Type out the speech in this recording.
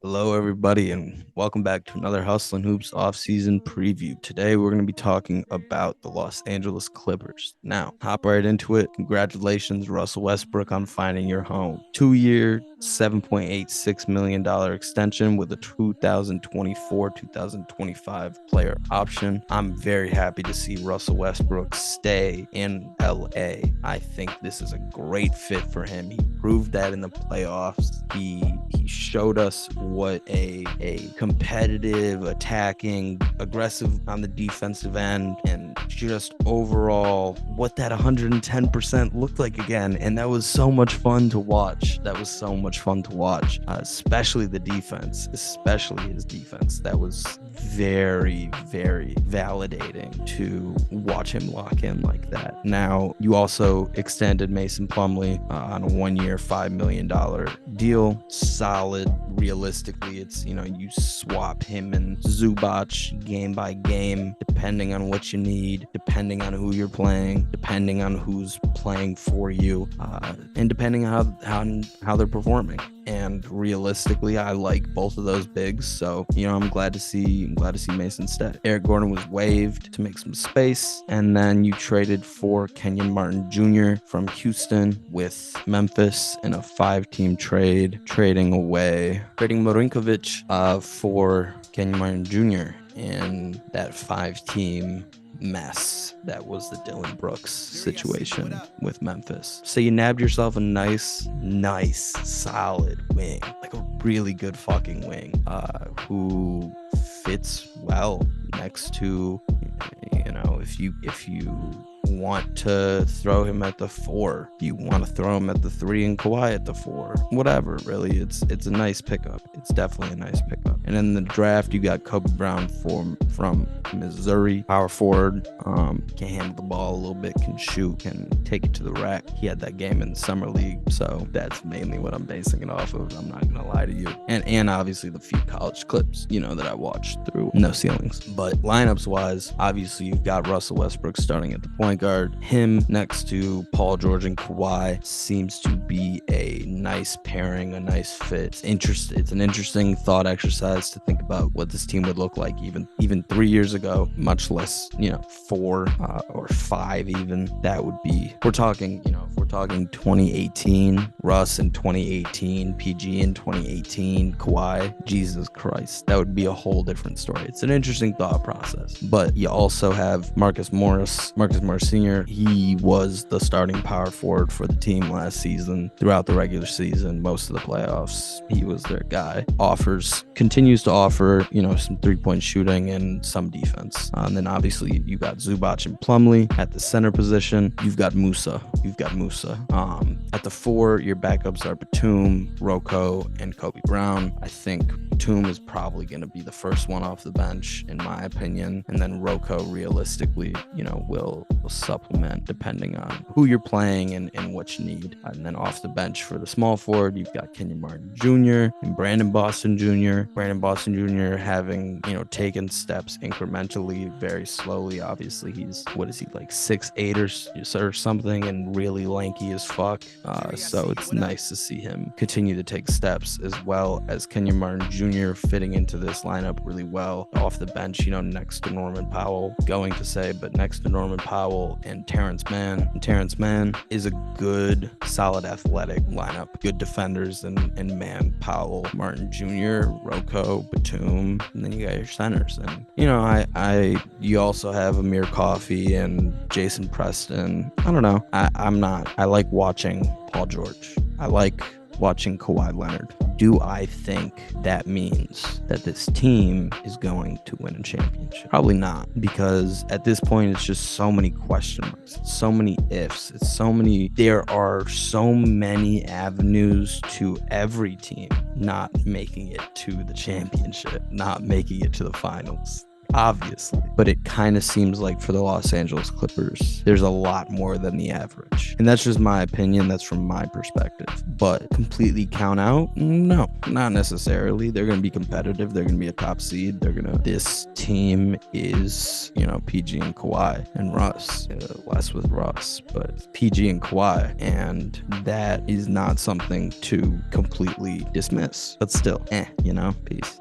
Hello, everybody, and welcome back to another Hustlin' Hoops off-season preview. Today, we're going to be talking about the Los Angeles Clippers. Now, hop right into it. Congratulations, Russell Westbrook, on finding your home. 2-year, $7.86 million extension with a 2024-2025 player option. I'm very happy to see Russell Westbrook stay in LA. I think this is a great fit for him. He proved that in the playoffs. He showed us what a competitive, attacking, aggressive on the defensive end, and just overall what that 110% looked like again. And that was so much fun to watch. Especially the defense, especially his defense. That was very, very validating to watch him lock in like that. Now, you also extended Mason Plumlee on a 1-year, $5 million deal. Solid. Realistically, it's, you swap him and Zubac game by game, depending on what you need, depending on who you're playing, depending on who's playing for you, and depending on how they're performing. And realistically, I like both of those bigs, so I'm glad to see Mason stay. Eric Gordon was waived to make some space, and then you traded for Kenyon Martin Jr. from Houston with Memphis in a 5-team trade, trading Marinkovic for Kenyon Martin Jr. in that 5-team mess that was the Dylan Brooks situation with Memphis. So you nabbed yourself a nice solid wing, like a really good fucking wing, who fits well next to, if you want to throw him at the 4, you want to throw him at the 3 and Kawhi at the 4, whatever. Really, it's a nice pickup. It's definitely a nice pickup. And in the draft, you got Kobe Brown from Missouri, power forward, can handle the ball a little bit, can shoot, can take it to the rack. He had that game in the summer league, so that's mainly what I'm basing it off of. I'm not gonna lie to you. And obviously the few college clips, that I watched through No Ceilings. But lineups wise, obviously you've got Russell Westbrook starting at the point guard. Him next to Paul George and Kawhi seems to be a nice pairing, a nice fit. It's an interesting thought exercise to think about what this team would look like even 3 years ago, much less 4 or 5 even. That would be, we're talking 2018 Russ in 2018, PG in 2018, Kawhi, Jesus Christ, that would be a whole different story. It's an interesting thought process. But you also have Marcus Morris Sr. He was the starting power forward for the team last season, throughout the regular season, most of the playoffs. He was their guy. Continues to offer, some 3-point shooting and some defense. And then obviously you got Zubac and Plumlee at the center position. You've got Musa. At the 4, your backups are Batum, Rocco, and Kobe Brown. I think Batum is probably going to be the first one off the bench, in my opinion. And then Rocco, realistically, will supplement depending on who you're playing and what you need. And then off the bench for the small forward, you've got Kenyon Martin Jr. and Brandon Boston Jr. Having, taken steps incrementally, very slowly. Obviously, he's, like 6'8" or something, and really lanky as fuck. So it's nice to see him continue to take steps, as well as Kenyon Martin Jr. fitting into this lineup really well off the bench, next to Norman Powell, next to Norman Powell and Terrence Mann. And Terrence Mann is a good, solid athletic lineup. Good defenders and Mann, Powell, Martin Jr., Rocco, Batum, and then you got your centers. And, you also have Amir Coffey and Jason Preston. I don't know. I like watching Paul George. I like watching Kawhi Leonard. Do I think that means that this team is going to win a championship? Probably not, because at this point it's just so many question marks, it's so many ifs, there are so many avenues to every team not making it to the championship, not making it to the finals. obviously. But it kind of seems like for the Los Angeles Clippers, there's a lot more than the average. And that's just my opinion. That's from my perspective. But completely count out? No, not necessarily. They're going to be competitive. They're going to be a top seed. This team is, PG and Kawhi and Russ. Less with Russ, but PG and Kawhi. And that is not something to completely dismiss. But still, peace.